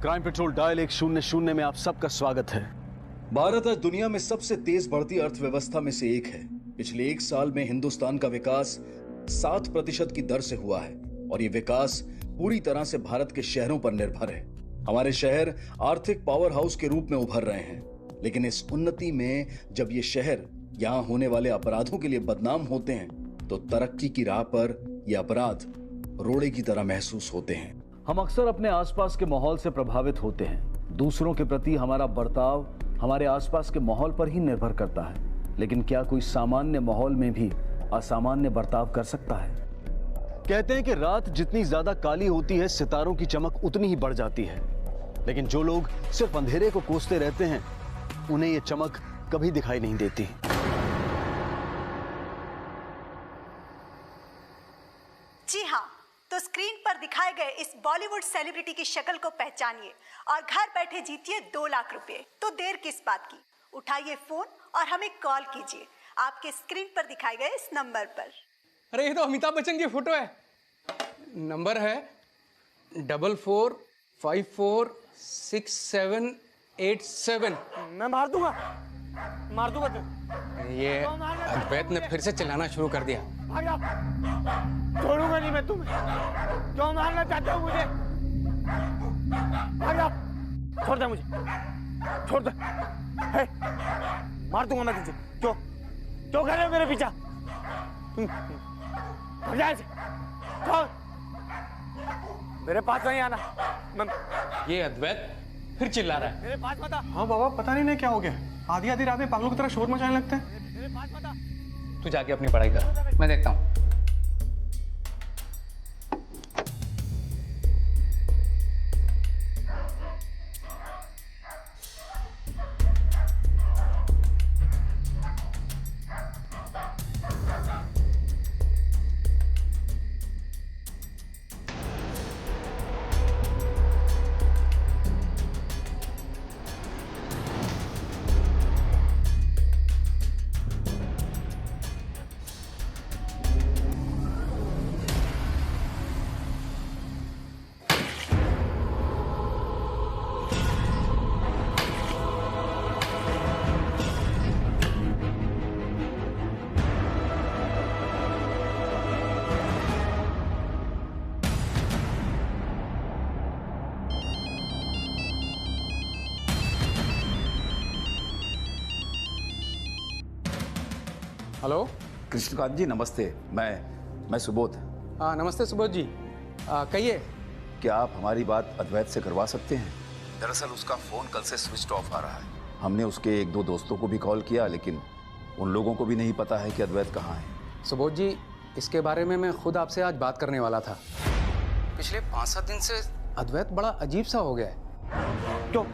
Crime petrol dial 100 में आप सबका स्वागत है। भारत आज दुनिया में सबसे तेज बढ़ती अर्थव्यवस्था में से एक है। पिछले एक साल में हिंदुस्तान का विकास 7% की दर से हुआ है और ये विकास पूरी तरह से भारत के शहरों पर निर्भर है। हमारे शहर आर्थिक पावर हाउस के रूप में उभर रहे हैं, लेकिन इस उन्नति में जब ये शहर यहाँ होने वाले अपराधों के लिए बदनाम होते हैं तो तरक्की की राह पर ये अपराध रोड़े की तरह महसूस होते हैं। हम अक्सर अपने आसपास के माहौल से प्रभावित होते हैं। दूसरों के प्रति हमारा बर्ताव हमारे आसपास के माहौल पर ही निर्भर करता है। लेकिन क्या कोई सामान्य माहौल में भी असामान्य बर्ताव कर सकता है? कहते हैं कि रात जितनी ज्यादा काली होती है, सितारों की चमक उतनी ही बढ़ जाती है। लेकिन जो लोग सिर्फ अंधेरे को कोसते रहते हैं, उन्हें यह चमक कभी दिखाई नहीं देती। जी हाँ, तो स्क्रीन पर दिखाए गए इस बॉलीवुड सेलिब्रिटी की शक्ल को पहचानिए और घर बैठे जीतिए 2 लाख रुपए। तो देर किस बात की, उठाइए फोन और हमें कॉल कीजिए आपके स्क्रीन पर दिखाए गए इस नंबर पर। अरे ये तो अमिताभ बच्चन की फोटो है। नंबर है 44546787। मैं मार दूंगा तुझे। ये अद्वैत ने फिर से चिल्लाना शुरू कर दिया। छोड़ूंगा नहीं मैं तुम्हें। क्यों मारना चाहते हो मुझे? छोड़ दे मुझे, छोड़ दे। मार दूंगा मैं तुझे। क्यों कर रहे हो मेरे पीछा? छोड़, मेरे पास नहीं आना। ये अद्वैत फिर चिल्ला रहा है। मेरे पास बता। हाँ बाबा, पता नहीं क्या हो गया। आधी आधी रात में पागलों की तरह शोर मचाने लगते हैं। मेरे पास बता। तू जाके अपनी पढ़ाई कर, मैं देखता हूँ। हेलो कृष्णकांत जी, नमस्ते। मैं सुबोध। हाँ नमस्ते सुबोध जी, कहिए। क्या आप हमारी बात अद्वैत से करवा सकते हैं? दरअसल उसका फ़ोन कल से स्विच ऑफ आ रहा है। हमने उसके 1-2 दोस्तों को भी कॉल किया, लेकिन उन लोगों को भी नहीं पता है कि अद्वैत कहाँ है। सुबोध जी, इसके बारे में मैं खुद आपसे आज बात करने वाला था। पिछले 5-7 दिन से अद्वैत बड़ा अजीब सा हो गया है। क्यों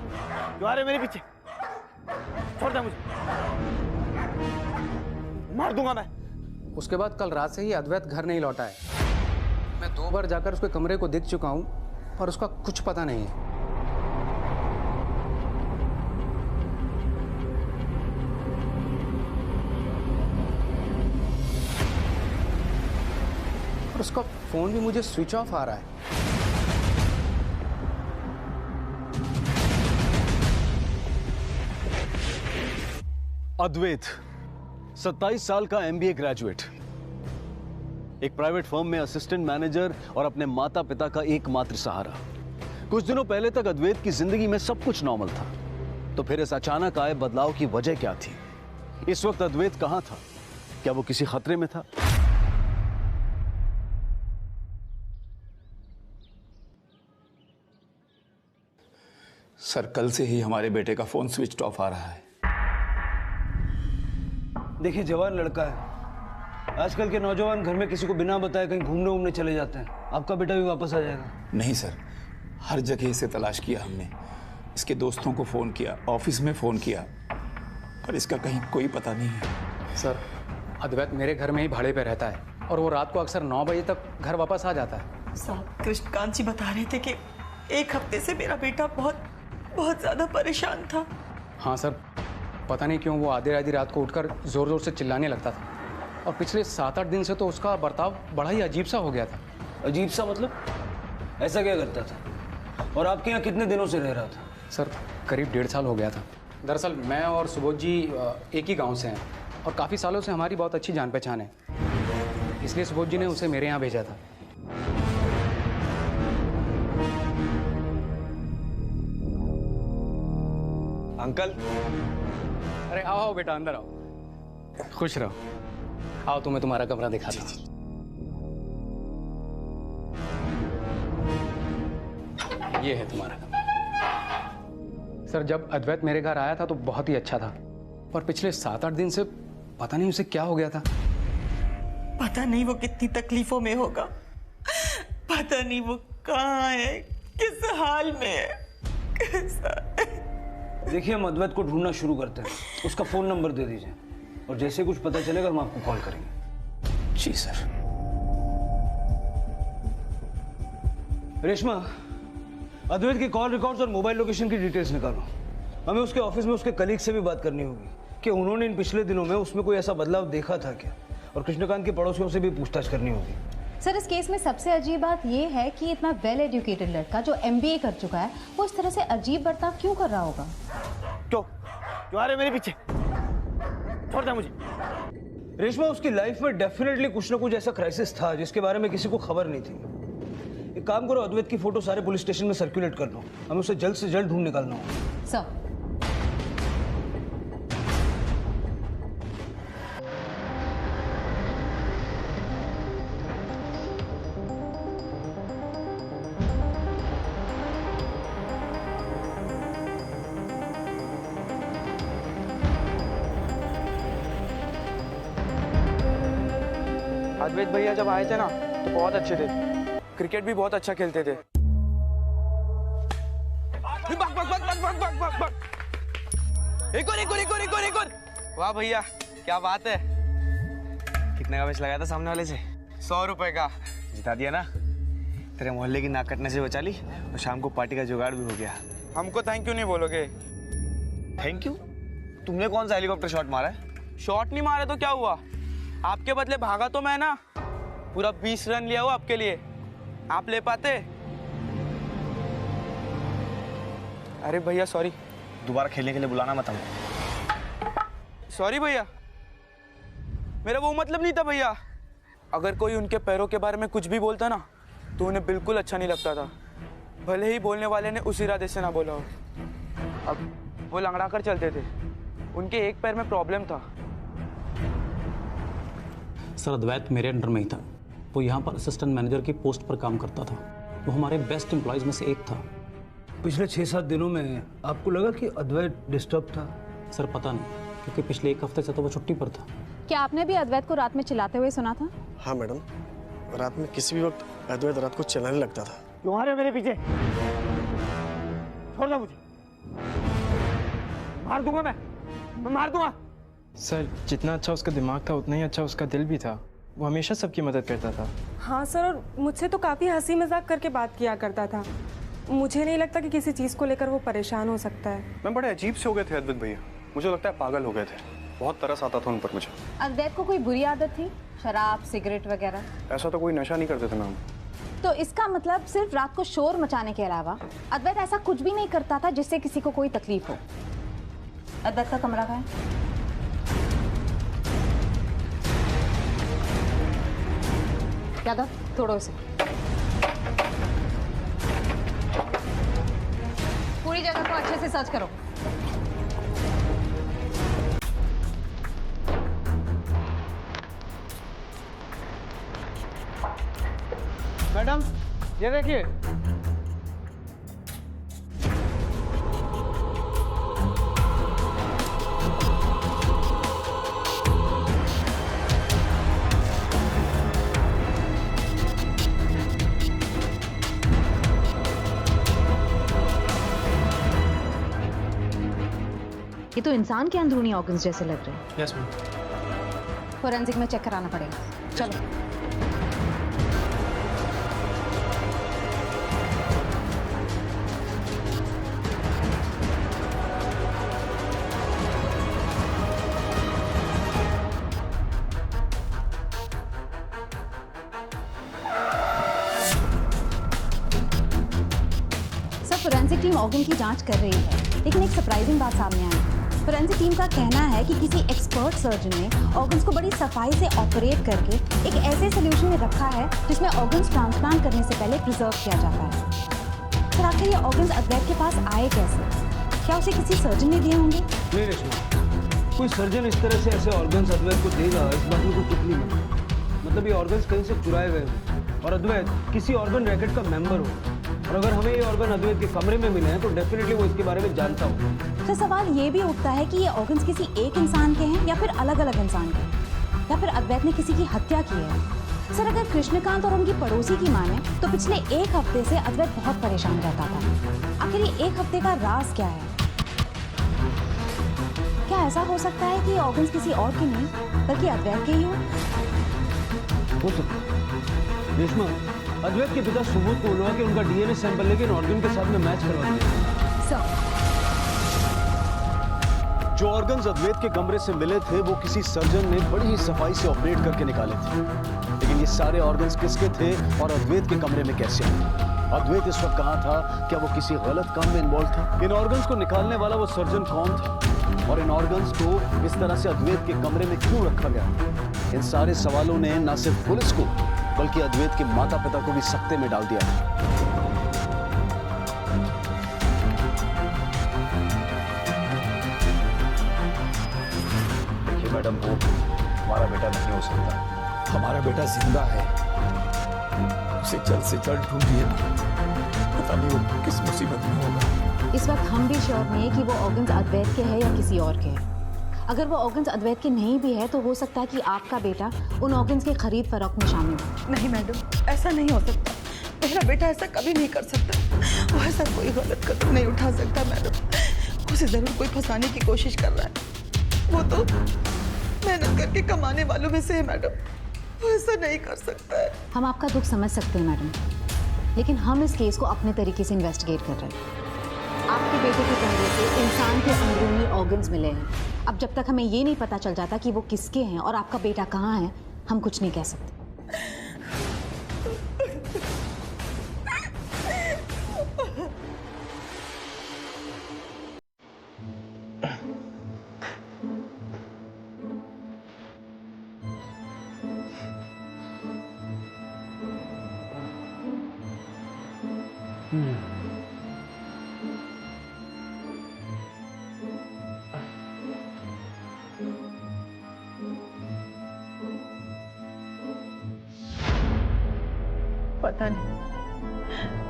आ रहे मेरे पीछे? छोड़ दे मुझे, मार दूंगा मैं। उसके बाद कल रात से ही अद्वैत घर नहीं लौटा है। मैं 2 बार जाकर उसके कमरे को देख चुका हूँ, पर उसका कुछ पता नहीं है। और उसका फोन भी मुझे स्विच ऑफ आ रहा है। अद्वैत 27 साल का MBA ग्रेजुएट, एक प्राइवेट फर्म में असिस्टेंट मैनेजर और अपने माता पिता का एकमात्र सहारा। कुछ दिनों पहले तक अद्वैत की जिंदगी में सब कुछ नॉर्मल था, तो फिर इस अचानक आए बदलाव की वजह क्या थी? इस वक्त अद्वैत कहां था? क्या वो किसी खतरे में था? सर, कल से ही हमारे बेटे का फ़ोन स्विच ऑफ आ रहा है। देखिए, जवान लड़का है। आजकल के नौजवान घर में किसी को बिना बताए कहीं घूमने चले जाते हैं। आपका बेटा भी वापस आ जाएगा। नहीं सर, हर जगह इसे तलाश किया हमने। इसके दोस्तों को फ़ोन किया, ऑफिस में फ़ोन किया, पर इसका कहीं कोई पता नहीं है। सर, अद्वैत मेरे घर में ही भाड़े पे रहता है और वो रात को अक्सर 9 बजे तक घर वापस आ जाता है। साहब, कृष्णकांत जी बता रहे थे कि 1 हफ्ते से मेरा बेटा बहुत ज़्यादा परेशान था। हाँ सर, पता नहीं क्यों वो आधी रात को उठकर ज़ोर ज़ोर से चिल्लाने लगता था, और पिछले 7-8 दिन से तो उसका बर्ताव बड़ा ही अजीब सा हो गया था। अजीब सा मतलब? ऐसा क्या करता था? और आपके यहाँ कितने दिनों से रह रहा था? सर करीब 1.5 साल हो गया था। दरअसल मैं और सुबोध जी एक ही गांव से हैं और काफ़ी सालों से हमारी बहुत अच्छी जान पहचान है, इसलिए सुबोध जी ने उसे मेरे यहाँ भेजा था। अंकल, अरे आओ आओ बेटा, अंदर आओ, खुश रहो। आओ तुम्हें तुम्हारा कमरा दिखाता हूँ। ये है तुम्हारा कमरा। सर जब अद्वैत मेरे घर आया था तो बहुत ही अच्छा था, पर पिछले 7-8 दिन से पता नहीं उसे क्या हो गया था। पता नहीं वो कितनी तकलीफों में होगा, पता नहीं वो कहाँ है, किस हाल में है, कैसा है। देखिए हम अद्वैत को ढूंढना शुरू करते हैं, उसका फोन नंबर दे दीजिए और जैसे कुछ पता चलेगा हम आपको कॉल करेंगे। जी सर। रेशमा, अद्वैत के कॉल रिकॉर्ड्स और मोबाइल लोकेशन की डिटेल्स निकालो। हमें उसके ऑफिस में उसके कलीग से भी बात करनी होगी कि उन्होंने इन पिछले दिनों में उसमें कोई ऐसा बदलाव देखा था क्या, और कृष्णकांत के पड़ोसियों से भी पूछताछ करनी होगी। सर इस केस में सबसे अजीब बात ये है कि इतना वेल एजुकेटेड लड़का जो MBA कर चुका है वो इस तरह से अजीब बर्ताव क्यों कर रहा होगा? क्यों आ रहे मेरे पीछे? छोड़ दे मुझे। रेशमा, उसकी लाइफ में डेफिनेटली कुछ ना कुछ ऐसा क्राइसिस था जिसके बारे में किसी को खबर नहीं थी। एक काम करो, अद्वैत की फोटो सारे पुलिस स्टेशन में सर्कुलेट कर लो, हमें उसे जल्द से जल्द ढूंढ निकालना होगा। सर अद्वैत भैया जब आए थे ना तो बहुत अच्छे थे, क्रिकेट भी बहुत अच्छा खेलते थे। वाह भैया क्या बात है। कितने का मैच लगाया था सामने वाले से? 100 रुपए का। जिता दिया ना। तेरे मोहल्ले की नाक कटने से बचा ली और शाम को पार्टी का जुगाड़ भी हो गया। हमको थैंक यू नहीं बोलोगे? Thank you? तुमने कौन सा हेलीकॉप्टर शॉट मारा है? शॉट नहीं मारा तो क्या हुआ, आपके बदले भागा तो मैं ना। पूरा 20 रन लिया हुआ आपके लिए, आप ले पाते? अरे भैया सॉरी, दोबारा खेलने के लिए बुलाना मत हमें। सॉरी भैया, मेरा वो मतलब नहीं था भैया। अगर कोई उनके पैरों के बारे में कुछ भी बोलता ना तो उन्हें बिल्कुल अच्छा नहीं लगता था, भले ही बोलने वाले ने उस इरादे से ना बोला हो। अब वो लंगड़ा कर चलते थे, उनके एक पैर में प्रॉब्लम था। सर अद्वैत मेरे अंडर में ही था, वो यहाँ पर असिस्टेंट मैनेजर की पोस्ट पर काम करता था, वो हमारे बेस्ट एम्प्लॉयज़ में से एक था। पिछले 6-7 दिनों में आपको लगा कि अद्वैत डिस्टर्ब था? सर पता नहीं, क्योंकि पिछले 1 हफ्ते से तो वो छुट्टी पर था। क्या आपने भी अद्वैत को रात में चिल्लाते हुए सुना था? हाँ मैडम, रात में किसी भी वक्त अद्वैत रात को चिल्लाने लगता था। क्यों आ रहे मेरे पीछे? छोड़ दो मुझे, मार दूंगा मैं मार दूंगा। सर जितना अच्छा उसका दिमाग था उतना ही अच्छा उसका दिल भी था, वो हमेशा सबकी मदद करता था। हाँ सर, और मुझसे तो काफ़ी हंसी मजाक करके बात किया करता था। मुझे नहीं लगता कि किसी चीज़ को लेकर वो परेशान हो सकता है। मैं बड़े अजीब से हो गए थे अद्वैत भैया, मुझे लगता है पागल हो गए थे, बहुत तरस आता था उन पर मुझे। अद्वैत को कोई बुरी आदत थी, शराब सिगरेट वगैरह? ऐसा तो कोई नशा नहीं करते थे मैम। तो इसका मतलब सिर्फ रात को शोर मचाने के अलावा अद्वैत ऐसा कुछ भी नहीं करता था जिससे किसी को कोई तकलीफ हो। अद्वैत का कमरा कहाँ है? क्या था? तोड़ो इसे। पूरी जगह को अच्छे से सर्च करो। मैडम ये देखिए, ये तो इंसान के अंदरूनी ऑर्गन्स जैसे लग रहे हैं। Yes ma'am. फोरेंसिक में चेक कराना पड़ेगा। चलो। ऑर्गन की जांच कर रही है, लेकिन एक सरप्राइजिंग बात सामने आई। फोरेंसिक टीम का कहना है कि किसी एक्सपर्ट सर्जन ने ऑर्गन्स को बड़ी सफाई से ऑपरेट करके एक ऐसे सोल्यूशन में रखा है जिसमें ऑर्गन्स ट्रांसप्लांट करने से पहले प्रिजर्व किया जाता है। सर आखिर ये ऑर्गन्स अद्वैत के पास आए कैसे? क्या उसे किसी सर्जन ने दिए होंगे? नहीं रेशमा, कोई सर्जन इस तरह से ऐसे ऑर्गन्स अद्वैत को देगा इस बात में कोई कुछ नहीं है। मतलब ये ऑर्गन्स कहीं से चुराए गए हो और अद्वैत किसी ऑर्गन रैकेट का मेंबर हो, और अगर हमें ये ऑर्गन अद्वैत के कमरे में मिले हैं तो डेफिनेटली वो इसके बारे में जानता हो। तो सवाल ये भी उठता है कि ये ऑर्गन्स किसी एक इंसान के हैं या फिर अलग अलग इंसान के, या फिर अद्वैत ने किसी की हत्या की है। सर अगर कृष्णकांत और उनकी पड़ोसी की माने तो पिछले एक हफ्ते से अद्वैत बहुत परेशान रहता था। आखिर ये एक हफ्ते का राज क्या है? क्या ऐसा हो सकता है कि ये ऑर्गन्स किसी और के नहीं बल्कि अद्वैत के ही हो सकता है। रेशमा, अद्वैत के पिता सुबोध को बुलवा के उनका डीएनए सैंपल लेके इन ऑर्गन के साथ में मैच करवा दिया। सर जो ऑर्गन्स अद्वैत के कमरे से मिले थे वो किसी सर्जन ने बड़ी ही सफाई से ऑपरेट करके निकाले थे, लेकिन ये सारे ऑर्गन्स किसके थे और अद्वैत के कमरे में कैसे आए? अद्वैत इस वक्त कहाँ था? क्या वो किसी गलत काम में इन्वॉल्व था? इन ऑर्गन्स को निकालने वाला वो सर्जन कौन था और इन ऑर्गन्स को इस तरह से अद्वैत के कमरे में क्यों रखा गया? इन सारे सवालों ने न सिर्फ पुलिस को बल्कि अद्वैत के माता पिता को भी सकते में डाल दिया था। देखिए मैडम, वो हमारा बेटा नहीं हो सकता। हमारा बेटा जिंदा है, उसे जल्द से जल्द ढूंढिए। पता नहीं वो किस मुसीबत में होगा। इस वक्त हम भी श्योर नहीं है कि वो ऑर्गन्स अद्वैत के हैं या किसी और के हैं। अगर वो ऑर्गन्स अद्वैत के नहीं भी है तो हो सकता है कि आपका बेटा उन ऑर्गन्स के खरीद फरोख्त में शामिल हो। नहीं मैडम, ऐसा नहीं हो सकता। मेरा बेटा ऐसा कभी नहीं कर सकता। वो ऐसा कोई गलत कदम नहीं उठा सकता मैडम। उसे जरूर कोई फंसाने की कोशिश कर रहा है। वो तो मेहनत करके कमाने वालों में से है मैडम। वो ऐसा नहीं कर सकता है। हम आपका दुख समझ सकते हैं मैडम, लेकिन हम इस केस को अपने तरीके से इन्वेस्टिगेट कर रहे हैं। आपके बेटे के कमरे से इंसान के अंदरूनी ऑर्गन्स मिले हैं। अब जब तक हमें ये नहीं पता चल जाता कि वो किसके हैं और आपका बेटा कहाँ है, हम कुछ नहीं कह सकते।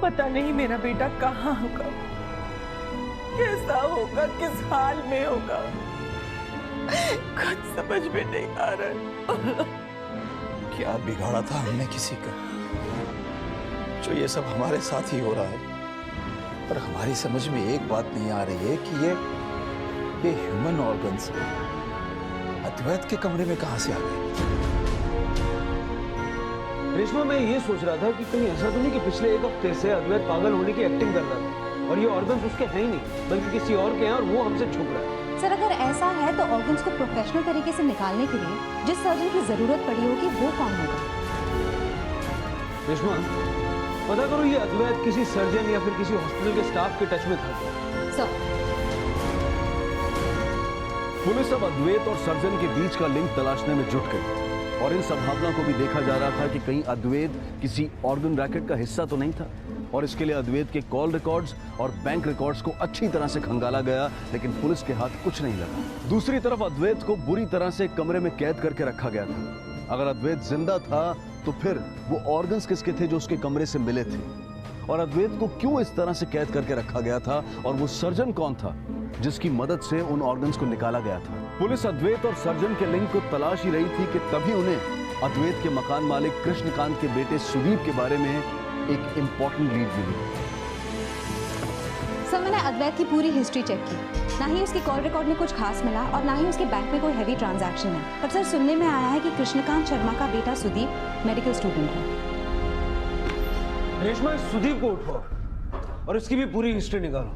पता नहीं मेरा बेटा कहाँ होगा, कैसा होगा, किस हाल में होगा, कुछ समझ में नहीं आ रहा। क्या बिगाड़ा था हमने किसी का जो ये सब हमारे साथ ही हो रहा है? पर हमारी समझ में एक बात नहीं आ रही है कि ये ह्यूमन ऑर्गन्स अद्वैत के कमरे में कहां से आ गए? रेशमा, मैं ये सोच रहा था कि कहीं ऐसा तो नहीं कि पिछले एक हफ्ते से अद्वैत पागल होने की एक्टिंग कर रहा था और ये ऑर्गन्स उसके हैं ही नहीं बल्कि किसी और के हैं और वो हमसे छुप रहा है। सर अगर ऐसा है तो ऑर्गन्स को प्रोफेशनल तरीके से निकालने के लिए जिस सर्जन की जरूरत पड़ी होगी वो कौन होगा? रेशमा, पता करो ये अद्वैत किसी सर्जन या फिर किसी हॉस्पिटल के स्टाफ के टच में था। सर पुलिस अब अद्वैत और सर्जन के बीच का लिंक तलाशने में जुट गई और इन संभावना को भी देखा जा रहा था कि कहीं अद्वैत किसी ऑर्गन रैकेट का हिस्सा तो नहीं था, और इसके लिए अद्वैत के कॉल रिकॉर्ड्स और बैंक रिकॉर्ड्स को अच्छी तरह से खंगाला गया, लेकिन पुलिस के हाथ कुछ नहीं लगा। दूसरी तरफ अद्वैत को बुरी तरह से कमरे में कैद करके रखा गया था। अगर अद्वैत जिंदा था तो फिर वो ऑर्गन्स किसके थे जो उसके कमरे से मिले थे, और अद्वैत को क्यों इस तरह से कैद करके रखा गया था, और वो सर्जन कौन था जिसकी मदद से उन ऑर्गन्स को निकाला गया था। पुलिस अद्वैत और सर्जन के लिंक को तलाश ही रही थी कि तभी उन्हें अद्वैत के मकान मालिक कृष्णकांत के बेटे सुदीप के बारे में एक इंपॉर्टेंट लीड मिली। सर मैंने अद्वैत की पूरी हिस्ट्री चेक की, ना ही उसके कॉल रिकॉर्ड में कुछ खास मिला और ना ही उसके बैंक में कोई हैवी ट्रांजैक्शन है। पर सर सुनने में आया है कि कृष्णकांत शर्मा का बेटा सुदीप मेडिकल स्टूडेंट है। रेशमा, सुदीप को उठाओ और इसकी भी पूरी हिस्ट्री निकालो।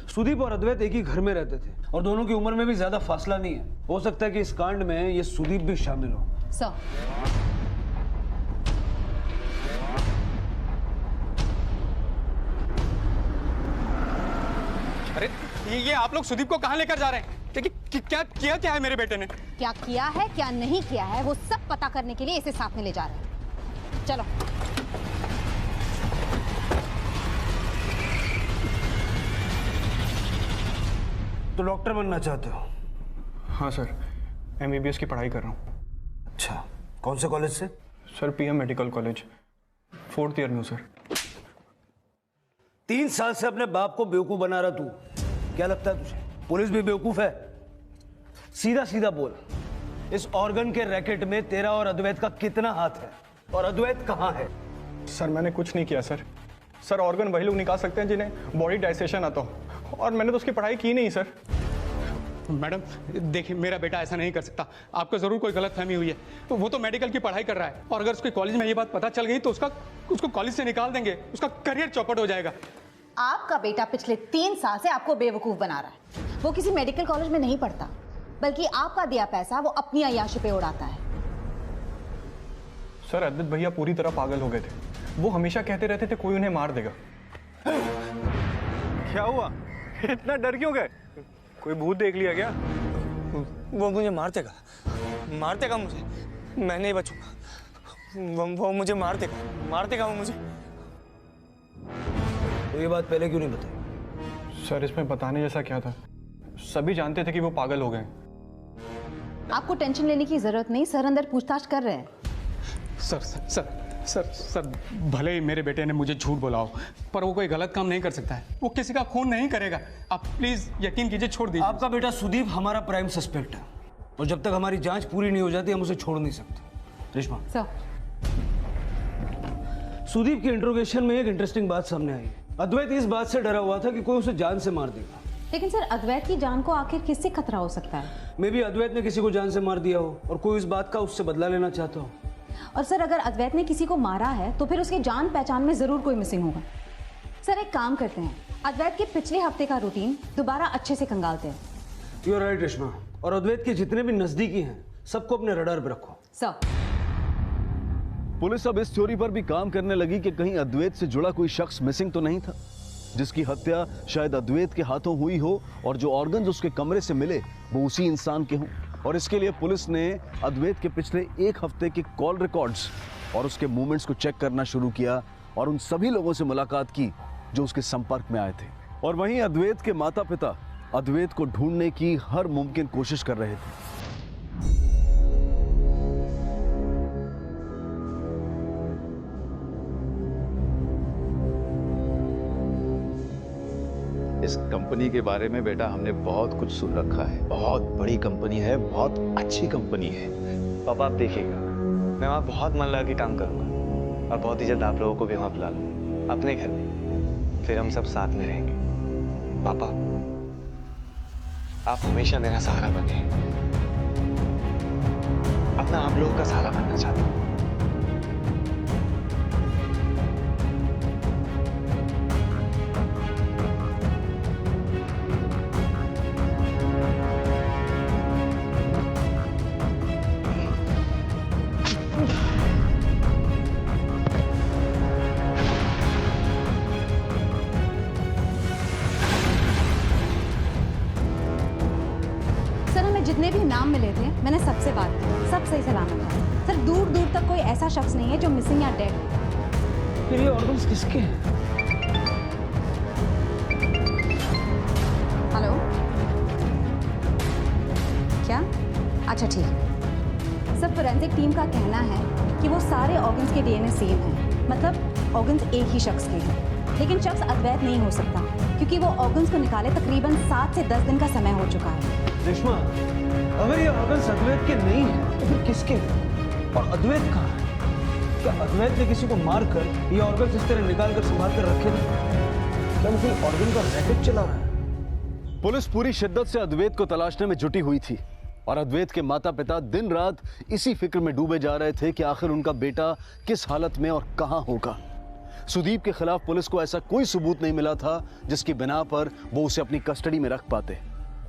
सुदीप और अद्वैत एक ही घर में रहते थे और दोनों की उम्र में भी ज्यादा फासला नहीं है। हो सकता है कि इस कांड में ये सुदीप भी शामिल हो। सर अरे ये आप लोग सुदीप को कहाँ लेकर जा रहे हैं? क्या है मेरे बेटे ने? क्या किया है क्या नहीं किया है वो सब पता करने के लिए इसे साथ में ले जा रहे हैं। चलो। तो डॉक्टर बनना चाहते हो? हाँ सर, MBBS की पढ़ाई कर रहा हूँ। अच्छा, कौन से कॉलेज से? Sir PM medical college, 4th year में हूँ सर। 3 साल से अपने बाप को बेवकूफ बना रहा तू। क्या लगता है तुझे पुलिस भी बेवकूफ है? सीधा सीधा बोल, इस ऑर्गन के रैकेट में तेरा और अद्वैत का कितना हाथ है और अद्वैत कहाँ है? सर मैंने कुछ नहीं किया सर। सर ऑर्गन वही लोग निकाल सकते हैं जिन्हें बॉडी डाइसेशन आता हो, और मैंने तो उसकी पढ़ाई की नहीं सर। मैडम देखिए, मेरा बेटा ऐसा नहीं कर सकता। आपको जरूर कोई गलतफहमी हुई है। तो वो तो मेडिकल की पढ़ाई कर रहा है, और अगर उसके कॉलेज में ये बात पता चल गई तो उसको कॉलेज से निकाल देंगे, उसका करियर चौपट हो जाएगा। आपका बेटा पिछले 3 साल से आपको बेवकूफ बना रहा है। वो किसी मेडिकल कॉलेज में नहीं पढ़ता, बल्कि आपका दिया पैसा वो अपनी अय्याशी पे उड़ाता है। सर अद्वैत भैया पूरी तरह पागल हो गए थे। वो हमेशा कहते रहते थे कोई उन्हें मार देगा। क्या हुआ, इतना डर क्यों गए? कोई भूत देख लिया क्या? वो मुझे मार देगा मुझे, मैं नहीं बचूंगा। वो मुझे मार देगा वो मुझे। तो ये बात पहले क्यों नहीं बताई? सर इसमें बताने जैसा क्या था, सभी जानते थे कि वो पागल हो गए। आपको टेंशन लेने की जरूरत नहीं, सर अंदर पूछताछ कर रहे हैं। सर भले ही मेरे बेटे ने मुझे झूठ बोला हो, पर वो कोई गलत काम नहीं कर सकता है। वो किसी का खून नहीं करेगा। आप प्लीज यकीन कीजिए, छोड़ दीजिए। आपका बेटा सुदीप हमारा प्राइम सस्पेक्ट है, और जब तक हमारी जांच पूरी नहीं हो जाती हम उसे छोड़ नहीं सकते। रेशमा, सुदीप के इंट्रोगेशन में एक इंटरेस्टिंग बात सामने आई। अद्वैत इस बात से डरा हुआ था कि कोई उसे जान से मार देगा। लेकिन सर, अद्वैत की जान को आखिर किससे खतरा हो सकता है? मे बी अद्वैत ने किसी को जान से मार दिया हो और कोई इस बात का उससे बदला लेना चाहता हो। और सर, अगर अद्वैत ने किसी को मारा है तो फिर उसकी जान पहचान में जरूर कोई मिसिंग होगा। सर एक काम करते हैं, अद्वैत के पिछले हफ्ते का रूटीन दोबारा अच्छे से खंगालते हैं। यू आर राइट रेशमा, और अद्वैत के जितने भी नजदीकी हैं सबको अपने रडार पे रखो। सर पुलिस अब इस थ्योरी पर भी काम करने लगी कि कहीं अद्वैत से जुड़ा कोई शख्स मिसिंग तो नहीं था, जिसकी हत्या शायद अद्वैत के हाथों हुई हो और जो ऑर्गन्स उसके कमरे से मिले वो उसी इंसान के हों। और इसके लिए पुलिस ने अद्वैत के पिछले 1 हफ्ते के कॉल रिकॉर्ड्स और उसके मूवमेंट्स को चेक करना शुरू किया और उन सभी लोगों से मुलाकात की जो उसके संपर्क में आए थे। और वहीं अद्वैत के माता पिता अद्वैत को ढूंढने की हर मुमकिन कोशिश कर रहे थे। इस कंपनी के बारे में बेटा हमने बहुत कुछ सुन रखा है। बहुत बड़ी कंपनी है, बहुत अच्छी कंपनी है। पापा आप देखिएगा, मैं वहाँ बहुत मन लगा के काम करूँगा, और बहुत ही जल्द आप लोगों को भी वहाँ बुला लूँगा अपने घर में। फिर हम सब साथ में रहेंगे। पापा आप हमेशा मेरा सहारा बने। अब मैं आप लोगों का सहारा बनना चाहता हूँ। जितने भी नाम मिले थे मैंने सबसे बात की, सब सही सलामत है। सर दूर दूर तक कोई ऐसा शख्स नहीं है जो मिसिंग या डेड है। फिर ये ऑर्गन्स किसके हैं? हेलो, क्या? अच्छा ठीक है। सर फोरेंसिक टीम का कहना है कि वो सारे ऑर्गन्स के DNA सेम हैं, मतलब ऑर्गन्स एक ही शख्स के हैं। लेकिन शख्स अद्वैत नहीं हो सकता क्योंकि वो ऑर्गन्स को निकाले तकरीबन 7 से 10 दिन का समय हो चुका है। रेशमा, अगर ये ऑर्गन्स अद्वैत के नहीं है तो फिर किसके हैं? और अद्वैत कहाँ है? क्या अद्वैत ने किसी को मार कर ये ऑर्गन्स इस तरह निकाल कर संभाल कर रखे थे? क्या मुझे ऑर्गन का रैकेट चला रहा है? पुलिस पूरी शिद्दत से अद्वैत को तलाशने में जुटी हुई थी और अद्वैत के माता पिता दिन रात इसी फिक्र में डूबे जा रहे थे कि आखिर उनका बेटा किस हालत में और कहां होगा। सुदीप के खिलाफ पुलिस को ऐसा कोई सबूत नहीं मिला था जिसकी बिना पर वो उसे अपनी कस्टडी में रख पाते,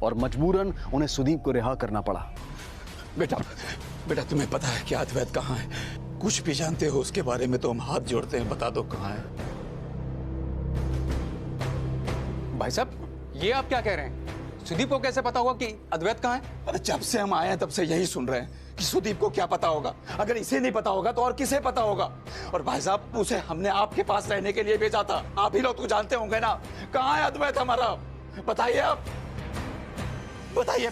और मजबूरन उन्हें सुदीप को रिहा करना पड़ा। बेटा तुम्हें पता है कि अद्वैत कहाँ है? कुछ भी जानते हो उसके बारे में तो हम हाथ जोड़ते हैं, बता दो कहाँ है। भाई साहब ये आप क्या कह रहे हैं? सुदीप को कैसे पता होगा कि अद्वैत कहाँ है? अरे जब से हम आए हैं तब से यही सुन रहे हैं कि सुदीप को क्या पता होगा। अगर इसे नहीं पता होगा तो और किसे पता होगा। और भाई साहब उसे हमने आपके पास रहने के लिए भेजा था। आप ही लोग तो जानते होंगे ना कहाँ है अद्वैत हमारा। बताइए आप, बताइए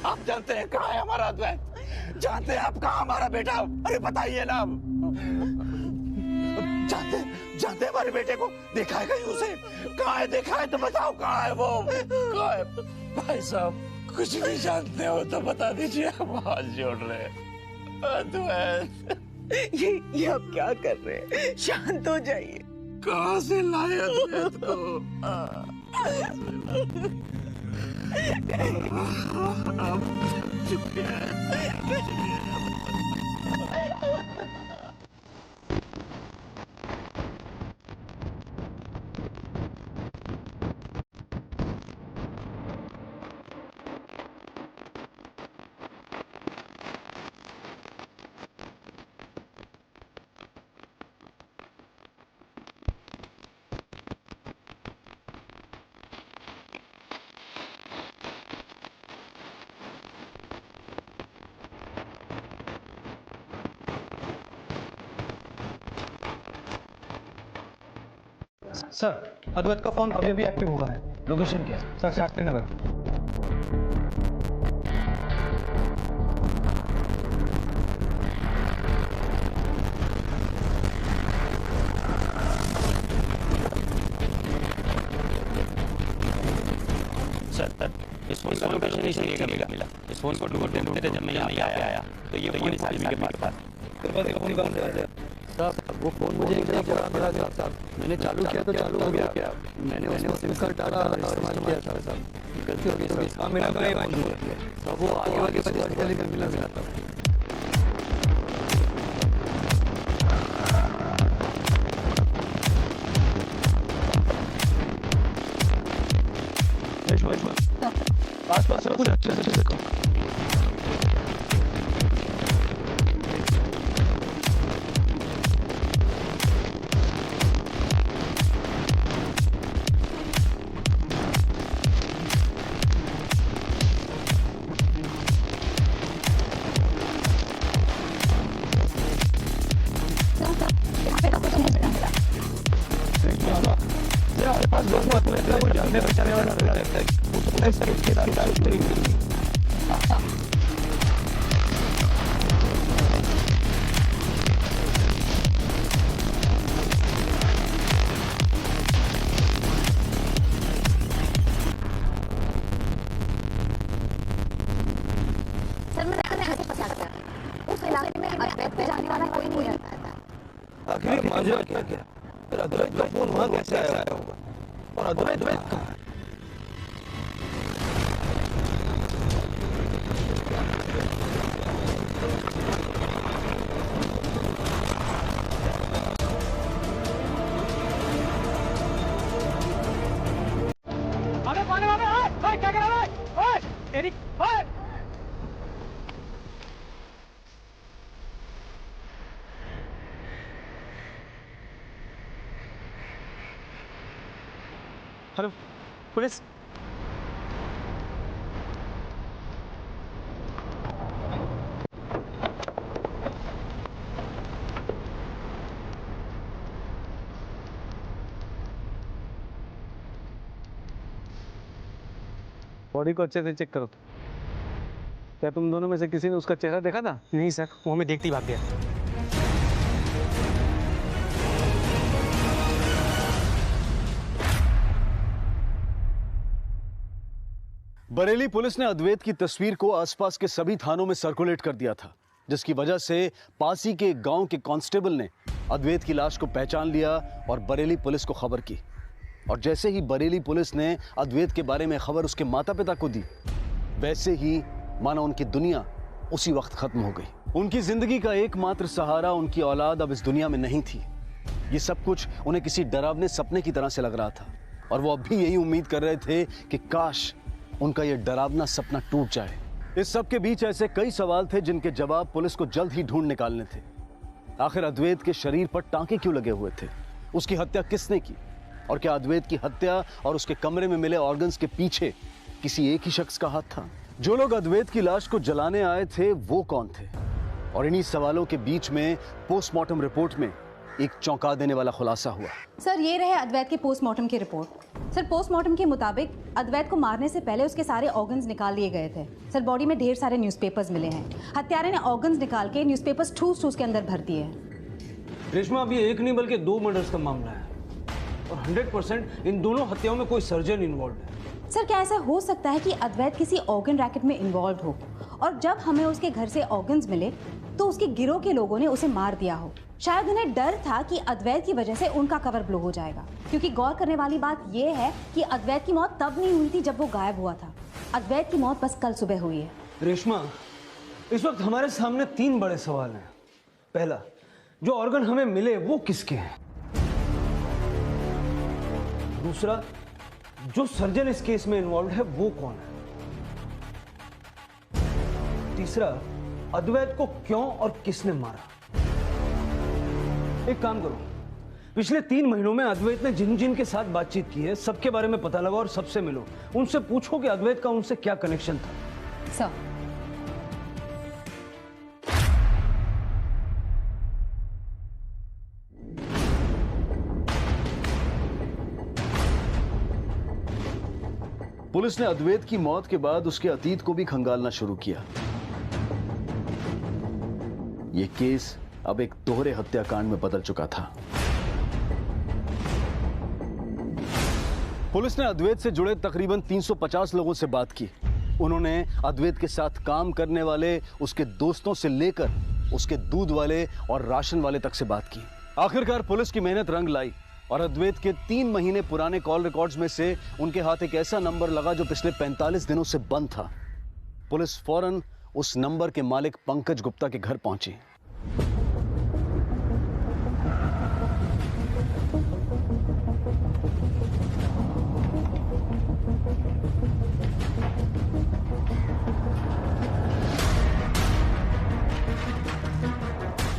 आप जानते हैं कहाँ है हमारा अद्वैत? जानते हैं आप कहाँ हमारा बेटा? अरे बताइए ना। जानते हैं हमारे बेटे को? देखा है कहीं उसे? कहाँ है? देखा है तो बताओ कहाँ है वो? कहाँ है? भाई साहब कुछ भी जानते हो तो बता दीजिए, हम हाथ जोड़ रहे हैं। अद्वैत ये आप क्या कर रहे हैं? शांत हो जाइए। कहाँ से लाए अद्वैत को? सर अद्वैत का फोन अभी अभी एक्टिव हुआ है। लोकेशन क्या है? सर शास्त्री नगर। सर इस फोन का लोकेशन नहीं मिला। इस फोन को ढूंढते ढूंढते जब मैं यहाँ आया तो ये फोन इस आदमी के पास था। साहब वो फोन मुझे एक जगह मिला था साहब। मैंने चालू किया तो चालू हो गया। मैंने सिम कार्ड डाला इस्तेमाल किया था साहब। गलती हो गई साहब। हाँ मिला तो वो आगे वाली बात चली कर मिला था। आस-पास सब कुछ अच्छे से देखो। आखिर माजरा क्या क्या? अद्वैत का फोन वहाँ कैसे आया होगा? और अद्वैत कहाँ है? अरे पानी वाले, क्या कर रहा है? Eric, hello police. बॉडी को अच्छे से चेक करो। क्या तुम दोनों में से किसी ने उसका चेहरा देखा था? नहीं सर, वो हमें देखते ही भाग गया। बरेली पुलिस ने अद्वैत की तस्वीर को आसपास के सभी थानों में सर्कुलेट कर दिया था, जिसकी वजह से पासी के एक गांव के कांस्टेबल ने अद्वैत की लाश को पहचान लिया और बरेली पुलिस को खबर की। और जैसे ही बरेली पुलिस ने अद्वैत के बारे में खबर उसके माता पिता को दी, वैसे ही मानो उनकी दुनिया उसी वक्त खत्म हो गई। उनकी जिंदगी का एकमात्र सहारा उनकी औलाद अब इस दुनिया में नहीं थी। ये सब कुछ उन्हें किसी डरावने सपने की तरह से लग रहा था और वो अब भी यही उम्मीद कर रहे थे कि काश उनका ये डरावना सपना टूट जाए। इस सब के बीच ऐसे कई सवाल थे जिनके जवाब पुलिस को जल्द ही ढूंढ निकालने थे। आखिर अद्वैत के शरीर पर टांके क्यों लगे हुए थे? उसकी हत्या किसने की? और क्या अद्वैत की हत्या और उसके कमरे में मिले ऑर्गन्स के पीछे किसी एक ही शख्स का हाथ था? जो लोग अद्वैत की लाश को जलाने आए थे वो कौन थे? और इन्हीं सवालों के बीच में पोस्टमार्टम रिपोर्ट में एक चौंका देने वाला खुलासा हुआ। सर, ये रहे अद्वैत के पोस्टमार्टम की रिपोर्ट। सर, पोस्टमार्टम के मुताबिक अद्वैत को मारने से पहले उसके सारे ऑर्गन्स निकाल लिए गए थे। सर, बॉडी में ढेर सारे न्यूज़पेपर्स मिले हैं। हत्यारे ने ऑर्गन्स निकाल के न्यूज़पेपर्स ठूस-ठूस के अंदर भर दिए हैं। रेशमा, अभी एक नहीं बल्कि 2 मर्डर्स का मामला है और 100% इन दोनों हत्याओं में कोई सर्जन इन्वॉल्व है। सर, क्या ऐसा हो सकता है कि अद्वैत किसी ऑर्गन रैकेट में इन्वॉल्व हो और जब हमें उसके घर से ऑर्गन्स मिले तो उसके गिरोह के लोगों ने उसे मार दिया हो? शायद उन्हें डर था कि अद्वैत की वजह से उनका कवर ब्लो हो जाएगा, क्योंकि गौर करने वाली बात यह है कि अद्वैत की मौत तब नहीं हुई थी जब वो गायब हुआ था। अद्वैत की मौत बस कल सुबह हुई है। रेशमा, इस वक्त हमारे सामने 3 बड़े सवाल हैं। पहला, जो ऑर्गन हमें मिले वो किसके हैं? दूसरा, जो सर्जन इस केस में इन्वॉल्व है वो कौन है? तीसरा, अद्वैत को क्यों और किसने मारा? एक काम करो, पिछले 3 महीनों में अद्वैत ने जिन जिन के साथ बातचीत की है सबके बारे में पता लगाओ और सबसे मिलो। उनसे पूछो कि अद्वैत का उनसे क्या कनेक्शन था। सर, पुलिस ने अद्वैत की मौत के बाद उसके अतीत को भी खंगालना शुरू किया। यह केस अब एक दोहरे हत्याकांड में बदल चुका था। पुलिस ने अद्वैत से जुड़े तकरीबन 350 लोगों से बात की। उन्होंने अद्वैत के साथ काम करने वाले उसके दोस्तों से लेकर उसके दूध वाले और राशन वाले तक से बात की। आखिरकार पुलिस की मेहनत रंग लाई और अद्वैत के 3 महीने पुराने कॉल रिकॉर्ड्स में से उनके हाथ एक ऐसा नंबर लगा जो पिछले 45 दिनों से बंद था। पुलिस फौरन उस नंबर के मालिक पंकज गुप्ता के घर पहुंची।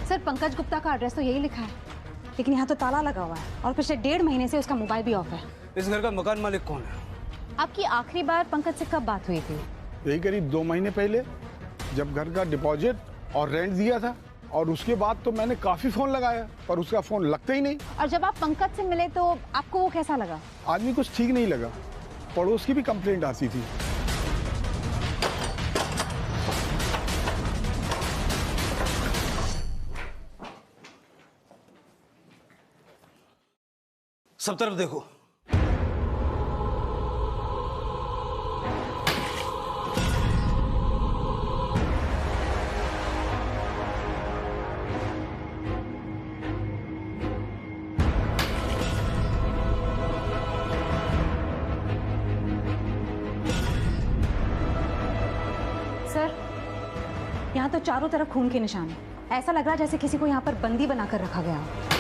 सर, पंकज गुप्ता का एड्रेस तो यही लिखा है, लेकिन यहाँ तो ताला लगा हुआ है और पिछले 1.5 महीने से उसका मोबाइल भी ऑफ है। इस घर का मकान मालिक कौन है? आपकी आखिरी बार पंकज से कब बात हुई थी? यही करीब 2 महीने पहले, जब घर का डिपॉजिट और रेंट दिया था। और उसके बाद तो मैंने काफी फोन लगाया पर उसका फोन लगता ही नहीं। और जब आप पंकज से मिले तो आपको वो कैसा लगा? आदमी कुछ ठीक नहीं लगा। पड़ोस की भी कंप्लेंट आती थी। सब तरफ देखो। सर, यहाँ तो चारों तरफ खून के निशान हैं। ऐसा लग रहा है जैसे किसी को यहाँ पर बंदी बनाकर रखा गया हो।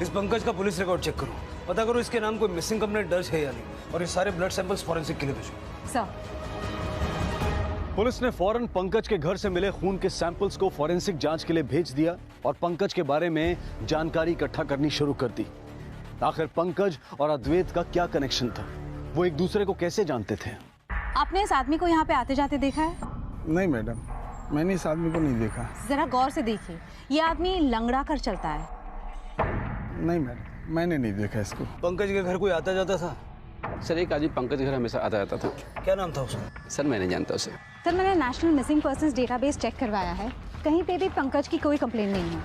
इस पंकज का पुलिस रिकॉर्ड चेक करो, पता करो इसके नाम कोई मिसिंग कंप्लेंट दर्ज है या नहीं, और ये सारे ब्लड सैंपल्स फॉरेंसिक के लिए भेजो। सर, पुलिस ने फौरन पंकज के घर से मिले खून के सैंपल्स को फॉरेंसिक जांच के लिए भेज दिया और पंकज के बारे में जानकारी इकट्ठा करनी शुरू कर दी। आखिर पंकज और अद्वैत का क्या कनेक्शन था? वो एक दूसरे को कैसे जानते थे? आपने इस आदमी को यहाँ पे आते जाते देखा है? नहीं मैडम, मैंने इस आदमी को नहीं देखा। जरा गौर से देखिए, ये आदमी लंगड़ा कर चलता है। नहीं मैडम, मैंने नहीं देखा इसको। पंकज के घर कोई आता जाता था? सर, एक आदमी पंकज के घर हमेशा आता जाता था। क्या नाम था उसका? सर, मैं नहीं जानता उसे। सर, मैंने national missing persons database check करवाया है, कहीं पे भी पंकज की कोई कंप्लेंट नहीं है।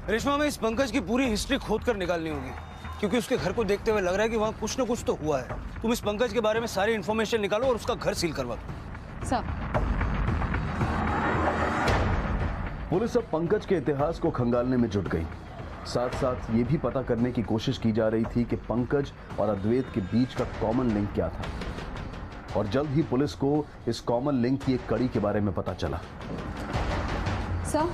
रेशमा, में इस पंकज की पूरी हिस्ट्री खोद कर निकालनी होगी, क्योंकि उसके घर को देखते हुए लग रहा है कि वहाँ कुछ न कुछ तो हुआ है। तुम इस पंकज के बारे में सारी इन्फॉर्मेशन निकालो और उसका घर सील करवा दो। सर, पुलिस अब पंकज के इतिहास को खंगालने में जुट गई। साथ साथ ये भी पता करने की कोशिश की जा रही थी कि पंकज और अद्वैत के बीच का कॉमन लिंक क्या था। और जल्द ही पुलिस को इस कॉमन लिंक की एक कड़ी के बारे में पता चला। सर,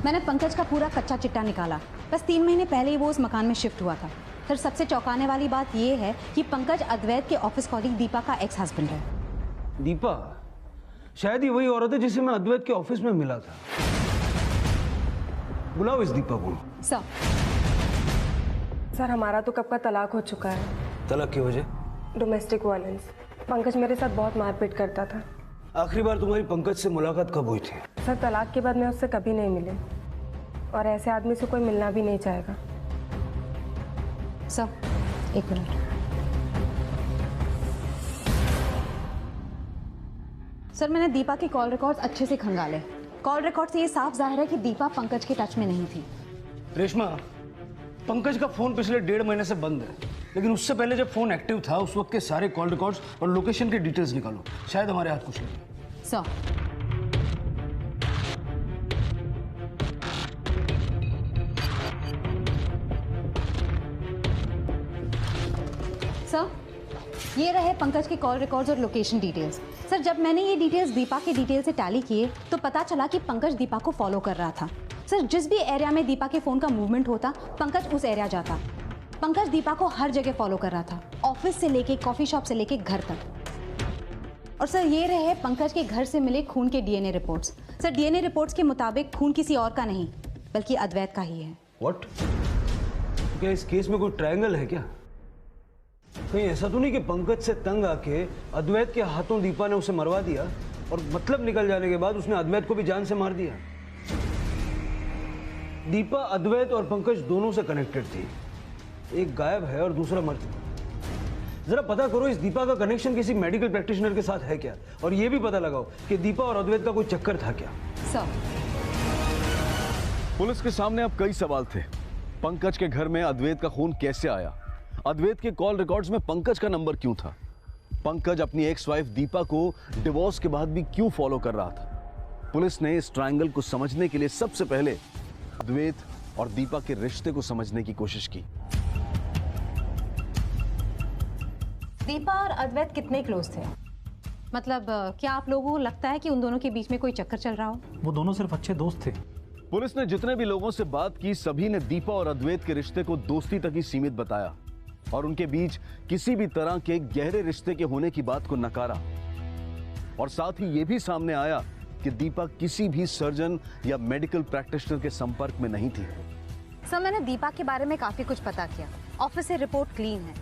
मैंने पंकज का पूरा कच्चा चिट्टा निकाला। बस 3 महीने पहले ही वो उस मकान में शिफ्ट हुआ था। सर, सबसे चौंकाने वाली बात यह है कि पंकज अद्वैत के ऑफिस कॉलीग दीपा का एक्स हस्बैंड है। दीपा? शायद ही वही औरत है जिसे मैं अद्वैत के ऑफिस में मिला था। बुलाओ इस दीपा को। सर। सर हमारा तो कब का तलाक हो चुका है। तलाक की वजह? Domestic violence. पंकज मेरे साथ बहुत मारपीट करता था। आखिरी बार तुम्हारी पंकज से मुलाकात कब हुई थी? सर तलाक के बाद मैं उससे कभी नहीं मिली और ऐसे आदमी से कोई मिलना भी नहीं चाहेगा। सर एक मिनट। सर मैंने दीपा के कॉल रिकॉर्ड्स अच्छे से खंगाले। कॉल रिकॉर्ड से ये साफ जाहिर है कि दीपा पंकज के टच में नहीं थी। रेशमा, पंकज का फोन पिछले 1.5 महीने से बंद है, लेकिन उससे पहले जब फोन एक्टिव था उस वक्त के सारे कॉल रिकॉर्ड्स और लोकेशन के डिटेल्स निकालो, शायद हमारे हाथ कुछ लगे। सर सर ये रहे पंकज के कॉल रिकॉर्ड्स और लोकेशन डिटेल्स। सर जब मैंने ये डिटेल्स दीपा के डिटेल से टैली किए तो पता चला कि पंकज दीपा को फॉलो कर रहा था। सर जिस भी एरिया में दीपा के फोन का मूवमेंट होता पंकज उस एरिया जाता। पंकज दीपा को हर जगह फॉलो कर रहा था, ऑफिस से लेके कॉफी शॉप से लेके घर तक। और सर ये रहे पंकज के घर से मिले खून के DNA reports. Sir DNA reports के मुताबिक खून किसी और का नहीं बल्कि अद्वैत का ही है। व्हाट? क्या इस केस में कोई ट्रायंगल है क्या? कहीं ऐसा तो नहीं कि पंकज से तंग आके अद्वैत के हाथों दीपा ने उसे मरवा दिया और मतलब निकल जाने के बाद उसने अद्वैत को भी जान से मार दिया? दीपा अद्वैत और पंकज दोनों से कनेक्टेड थी, एक गायब है और दूसरा मर चुका। जरा पता करो इस दीपा का कनेक्शन किसी मेडिकल प्रैक्टिशनर के साथ है क्या, और ये भी पता लगाओ कि दीपा और अद्वैत का कोई चक्कर था क्या। सर पुलिस के सामने अब कई सवाल थे। पंकज के घर में अद्वैत का खून कैसे आया? अद्वैत के कॉल रिकॉर्ड्स में पंकज का नंबर क्यों था? पंकज अपनी एक्स वाइफ दीपा को डिवोर्स के बाद भी क्यों फॉलो कर रहा था? पुलिस ने इस ट्रायंगल को समझने के लिए सबसे पहले अद्वैत और दीपा के रिश्ते को समझने की कोशिश की। दीपा और अद्वैत कितने क्लोज थे? मतलब क्या आप लोगों को लगता है कि उन दोनों के बीच में कोई चक्कर चल रहा हो? वो दोनों सिर्फ अच्छे दोस्त थे। पुलिस ने जितने भी लोगों से बात की सभी ने दीपा और अद्वैत के रिश्ते को दोस्ती तक ही सीमित बताया और उनके बीच किसी भी तरह के गहरे रिश्ते के होने की बात को नकारा। और साथ ही यह भी सामने आया कि दीपा किसी भी सर्जन या मेडिकल प्रैक्टिशनर के संपर्क में नहीं थी। सर मैंने दीपा के बारे में काफी कुछ पता किया। ऑफिस से रिपोर्ट क्लीन है,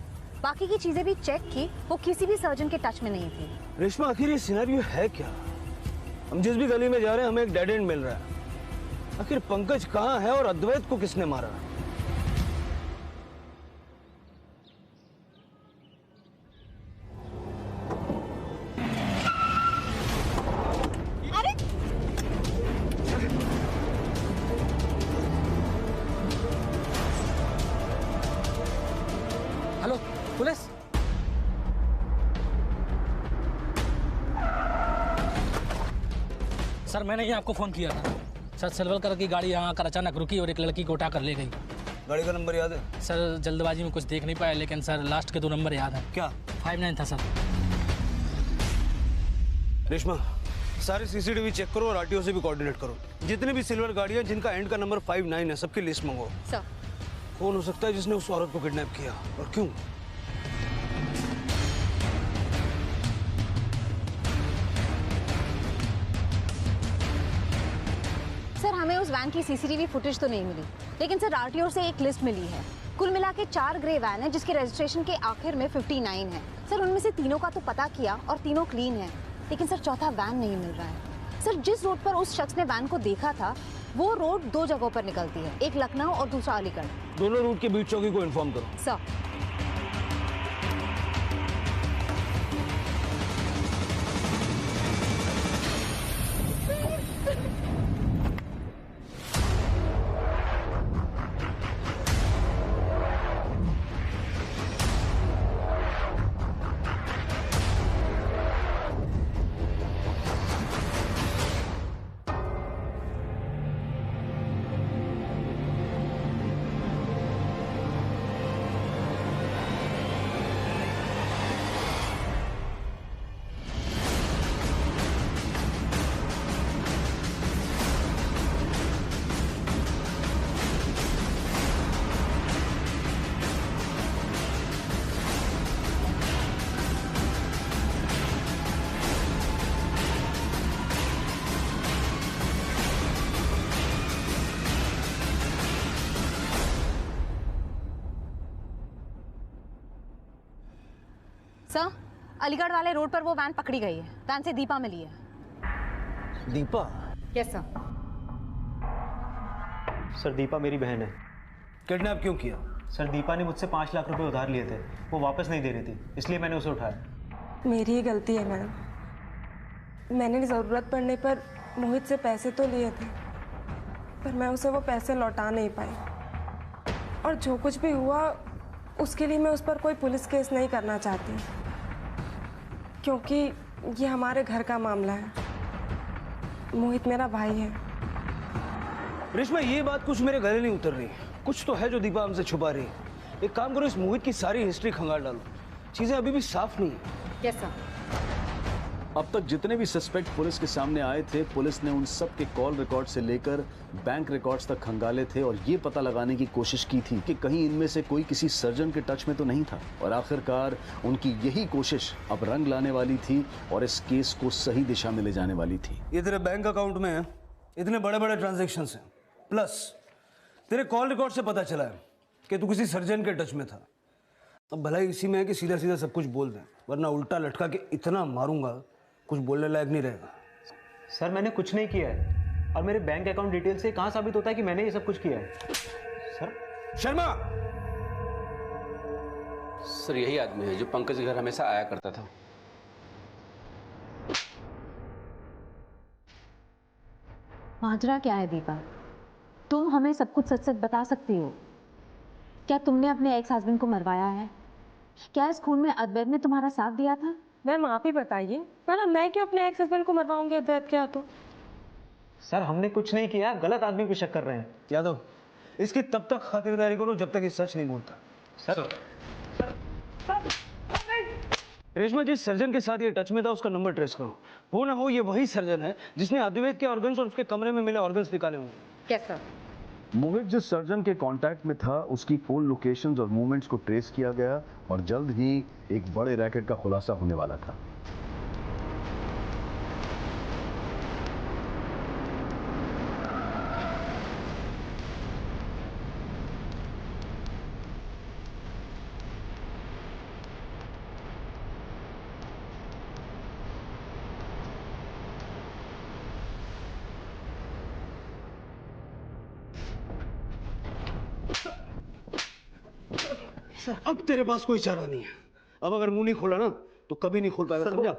बाकी की चीजें भी चेक की, वो किसी भी सर्जन के टच में नहीं थी। रेशमा आखिर ये सिनेरियो है क्या? हम जिस भी गली में जा रहे हैं हमें एक डेड एंड मिल रहा है। आखिर पंकज कहाँ है और अद्वैत को किसने मारा? Hello police. सर मैंने ही आपको फोन किया था। सर सिल्वर कलर की गाड़ी यहाँ आकर अचानक रुकी और एक लड़की को उठा कर ले गई। गाड़ी का नंबर याद है? सर जल्दबाजी में कुछ देख नहीं पाया, लेकिन सर लास्ट के 2 नंबर याद है। क्या? 59 था सर। रेशमा सारे सीसीटीवी चेक करो और आरटीओ से भी कोऑर्डिनेट करो। जितने भी सिल्वर गाड़ियां जिनका एंड का नंबर 59 है सबकी लिस्ट मंगो। सर कौन हो सकता है जिसने उस औरत को किडनैप किया और क्यों? सर हमें उस वैन की सीसीटीवी फुटेज तो नहीं मिली, लेकिन सर आरटीओ से एक लिस्ट मिली है। कुल मिला के 4 ग्रे वैन है जिसके रजिस्ट्रेशन के आखिर में 59 है। सर उनमें से 3 का तो पता किया और 3 क्लीन है, लेकिन सर चौथा वैन नहीं मिल रहा है। सर जिस रोड पर उस शख्स ने वैन को देखा था वो रोड 2 जगहों पर निकलती है, एक लखनऊ और दूसरा अलीगढ़। दोनों रूट के बीच चौकी को इन्फॉर्म करो। सर सर, अलीगढ़ वाले रोड पर वो वैन पकड़ी गई है। वैन से दीपा मिली है। Deepa? Yes sir. Sir Deepa मेरी बहन है। किडनैप क्यों किया? सर दीपा ने मुझसे 5 लाख रुपए उधार लिए थे, वो वापस नहीं दे रही थी, इसलिए मैंने उसे उठाया। मेरी ही गलती है मैडम। मैंने ज़रूरत पड़ने पर मोहित से पैसे तो लिए थे, पर मैं उसे वो पैसे लौटा नहीं पाई। और जो कुछ भी हुआ उसके लिए मैं उस पर कोई पुलिस केस नहीं करना चाहती, क्योंकि ये हमारे घर का मामला है। मोहित मेरा भाई है। रेशमा, ये बात कुछ मेरे गले नहीं उतर रही। कुछ तो है जो दीपा हमसे छुपा रही है। एक काम करो, इस मोहित की सारी हिस्ट्री खंगाल डालो। चीजें अभी भी साफ नहीं है। Yes sir. अब तक जितने भी सस्पेक्ट पुलिस के सामने आए थे, पुलिस ने उन सब के कॉल रिकॉर्ड से लेकर बैंक रिकॉर्ड्स तक खंगाले थे और ये पता लगाने की कोशिश की थी कि कहीं इनमें से कोई किसी सर्जन के टच में तो नहीं था। और आखिरकार उनकी यही कोशिश अब रंग लाने वाली थी और इस केस को सही दिशा में ले जाने वाली थी। ये तेरे बैंक अकाउंट में है, इतने बड़े बड़े ट्रांजेक्शन हैं, प्लस तेरे कॉल रिकॉर्ड से पता चला है कि तू किसी सर्जन के टच में था। अब भलाई इसी में है कि सीधा सीधा सब कुछ बोल दें, वरना उल्टा लटका के इतना मारूंगा कुछ बोलने लायक नहीं रहेगा। सर मैंने कुछ नहीं किया है, और मेरे बैंक अकाउंट डिटेल से कहाँ साबित होता है कि मैंने ये सब कुछ किया है? सर शर्मा! सर यही आदमी है जो पंकज के घर हमेशा आया करता था। माजरा क्या है दीपा? तुम हमें सब कुछ सच सच बता सकती हो। क्या तुमने अपने एक्स हस्बैंड को मरवाया है? क्या इस खून में अद्वैत ने तुम्हारा साथ दिया था? मैम आप ही बताइए, मैडम मैं क्यों अपने एक्स हस्बैंड को मरवाऊंगी अद्वैत के हाथों? सर हमने कुछ नहीं किया, गलत आदमी पे शक कर रहे हैं। यादव, इसकी तब तक खातिरदारी करो जब तक ये सच नहीं बोलता। सर रेशमा, जिस सर्जन के साथ ये टच में था उसका नंबर ट्रेस करो। वो ना हो ये वही सर्जन है जिसने अद्वैत के ऑर्गन्स और उसके कमरे में मिले ऑर्गन्स निकाले होंगे। Yes sir. मोहित जिस सर्जन के कांटेक्ट में था उसकी फोन लोकेशंस और मूवमेंट्स को ट्रेस किया गया और जल्द ही एक बड़े रैकेट का खुलासा होने वाला था। अब तेरे पास कोई चारा नहीं है। अब अगर मुंह नहीं खोला ना तो कभी नहीं खोल पाएगा, समझा?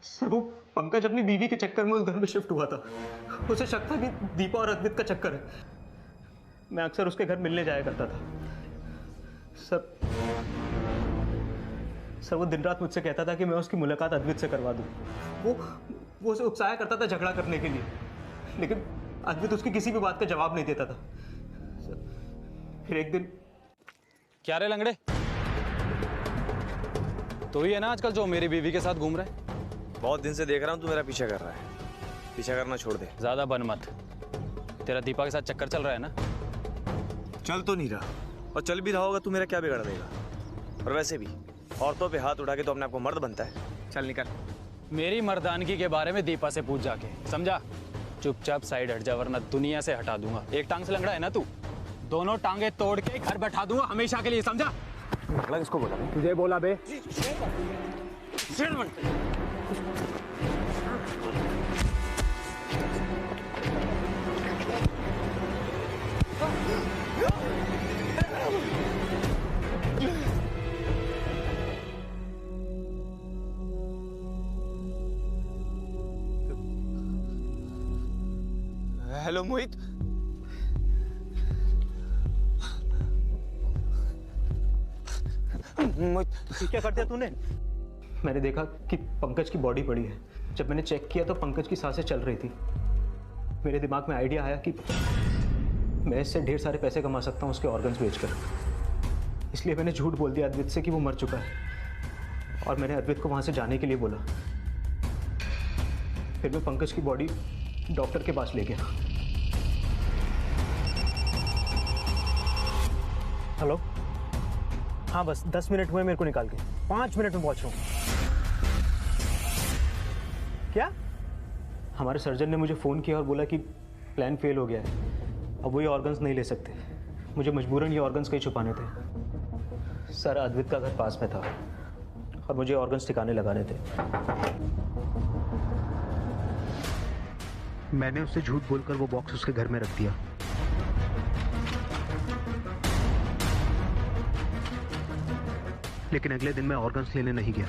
सर वो पंकज अपनी बीवी के चक्कर में उस घर में शिफ्ट हुआ था। उसे शक था कि दीपा और अद्वैत का चक्कर है। मैं अक्सर उसके घर मिलने जाया करता था। सर वो दिन रात मुझसे कहता था कि मैं उसकी मुलाकात अद्वैत से करवा दूं। वो उसे उकसाया करता था झगड़ा करने के लिए, लेकिन अद्वैत उसकी किसी भी बात का जवाब नहीं देता था। फिर एक दिन क्या रे लंगड़े, तो ही है ना आजकल जो मेरी बीवी के साथ घूम रहा है? बहुत दिन से देख रहा हूँ तू मेरा पीछा कर रहा है। पीछा करना छोड़ दे। ज्यादा बन मत। तेरा दीपा के साथ चक्कर चल रहा है ना? चल तो नहीं रहा, और चल भी रहा होगा तू मेरा क्या बिगाड़ देगा? और वैसे भी औरतों पे हाथ उठा के तो अपने आप को मर्द बनता है। चल निकल। मेरी मर्दानगी के बारे में दीपा से पूछ जाके, समझा? चुपचाप साइड हट जा वरना दुनिया से हटा दूंगा। एक टांग से लंगड़ा है ना तू, दोनों टांगे तोड़ के घर बैठा दूंगा हमेशा के लिए, समझा? किसको बोला? तुझे बोला बे। हेलो मोहित। क्या कर दिया तूने? मैंने देखा कि पंकज की बॉडी पड़ी है। जब मैंने चेक किया तो पंकज की सांसें चल रही थी। मेरे दिमाग में आइडिया आया कि मैं इससे ढेर सारे पैसे कमा सकता हूँ उसके ऑर्गन्स बेचकर। इसलिए मैंने झूठ बोल दिया अद्वैत से कि वो मर चुका है, और मैंने अद्वैत को वहाँ से जाने के लिए बोला। फिर मैं पंकज की बॉडी डॉक्टर के पास ले गया। हेलो, हाँ बस 10 मिनट हुए मेरे को निकाल के, 5 मिनट में पहुंच रहा हूँ। क्या? हमारे सर्जन ने मुझे फ़ोन किया और बोला कि प्लान फेल हो गया है, अब वो ये ऑर्गन्स नहीं ले सकते। मुझे मजबूरन ये ऑर्गन्स कहीं छुपाने थे। सर अद्वैत का घर पास में था, और मुझे ऑर्गन्स ठिकाने लगाने थे। मैंने उससे झूठ बोलकर वो बॉक्स उसके घर में रख दिया। लेकिन अगले दिन मैं ऑर्गन्स लेने नहीं गया।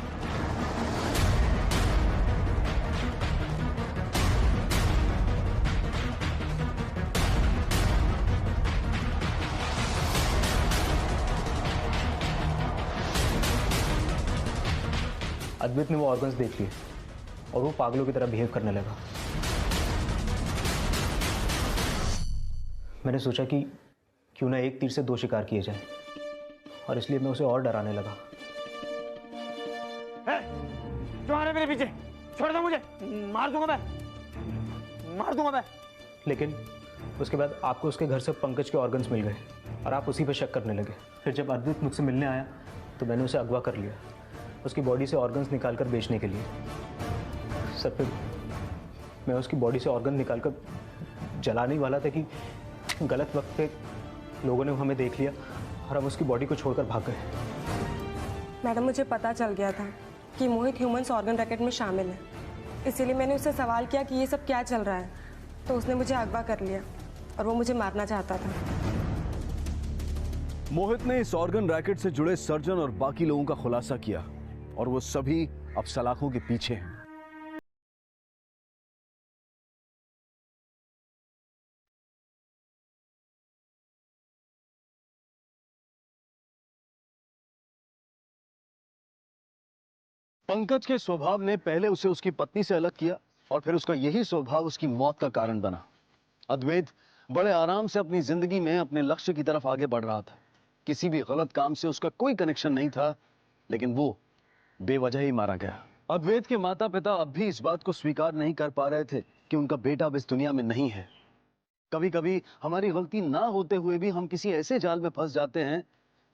अद्वैत ने वो ऑर्गन्स देख लिए और वो पागलों की तरह बिहेव करने लगा। मैंने सोचा कि क्यों ना एक तीर से दो शिकार किए जाए, और इसलिए मैं उसे और डराने लगा। तुम्हारे मेरे पीछे, छोड़ दो मुझे, मार दूंगा मैं। लेकिन उसके बाद आपको उसके घर से पंकज के ऑर्गन्स मिल गए और आप उसी पर शक करने लगे। फिर जब अद्वैत मुझसे मिलने आया तो मैंने उसे अगवा कर लिया, उसकी बॉडी से ऑर्गन्स निकालकर बेचने के लिए। सर, फिर मैं उसकी बॉडी से ऑर्गन निकालकर जलाने वाला था कि गलत वक्त पे लोगों ने हमें देख लिया और हम उसकी बॉडी को छोड़कर भाग गए। मैडम, मुझे पता चल गया था कि मोहित ह्यूमंस ऑर्गन रैकेट में शामिल है, इसीलिए मैंने उससे सवाल किया कि ये सब क्या चल रहा है, तो उसने मुझे अगवा कर लिया और वो मुझे मारना चाहता था। मोहित ने इस ऑर्गन रैकेट से जुड़े सर्जन और बाकी लोगों का खुलासा किया और वो सभी अब सलाखों के पीछे हैं। पंकज के स्वभाव ने पहले उसे उसकी पत्नी से अलग किया और फिर उसका यही स्वभाव उसकी मौत का कारण बना। अद्वैत बड़े आराम से अपनी जिंदगी में अपने लक्ष्य की तरफ आगे बढ़ रहा था। किसी भी गलत काम से उसका कोई कनेक्शन नहीं था, लेकिन वो बेवजह ही मारा गया। अद्वैत के माता पिता अब भी इस बात को स्वीकार नहीं कर पा रहे थे कि उनका बेटा अब इस दुनिया में नहीं है। कभी कभी हमारी गलती ना होते हुए भी हम किसी ऐसे जाल में फंस जाते हैं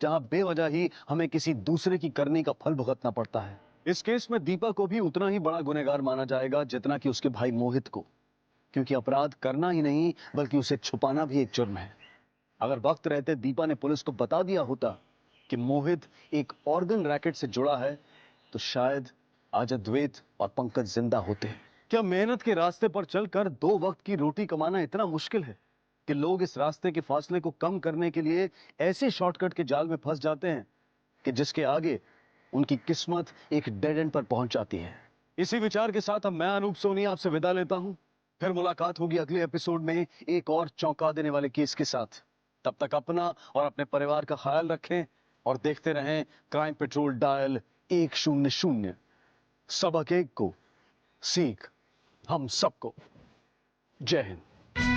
जहां बेवजह ही हमें किसी दूसरे की करनी का फल भुगतना पड़ता है। इस केस में दीपा को भी उतना ही बड़ा गुनहगार माना जाएगा जितना कि उसके भाई मोहित को, क्योंकि अपराध करना ही नहीं बल्कि उसे छुपाना भी एक जुर्म है। अगर वक्त रहते दीपा ने पुलिस को बता दिया होता कि मोहित एक ऑर्गन रैकेट से जुड़ा है, तो शायद आज अद्वैत और पंकज जिंदा होते। क्या मेहनत के रास्ते पर चलकर 2 वक्त की रोटी कमाना इतना मुश्किल है कि लोग इस रास्ते के फासले को कम करने के लिए ऐसे शॉर्टकट के जाल में फंस जाते हैं कि जिसके आगे उनकी किस्मत एक डेड एंड पर पहुंच जाती है। इसी विचार के साथ अब मैं अनूप सोनी आपसे विदा लेता हूं। फिर मुलाकात होगी अगले एपिसोड में एक और चौंका देने वाले केस के साथ। तब तक अपना और अपने परिवार का ख्याल रखें और देखते रहें क्राइम पेट्रोल डायल 100। सबक एक को, सीख हम सबको। जय हिंद।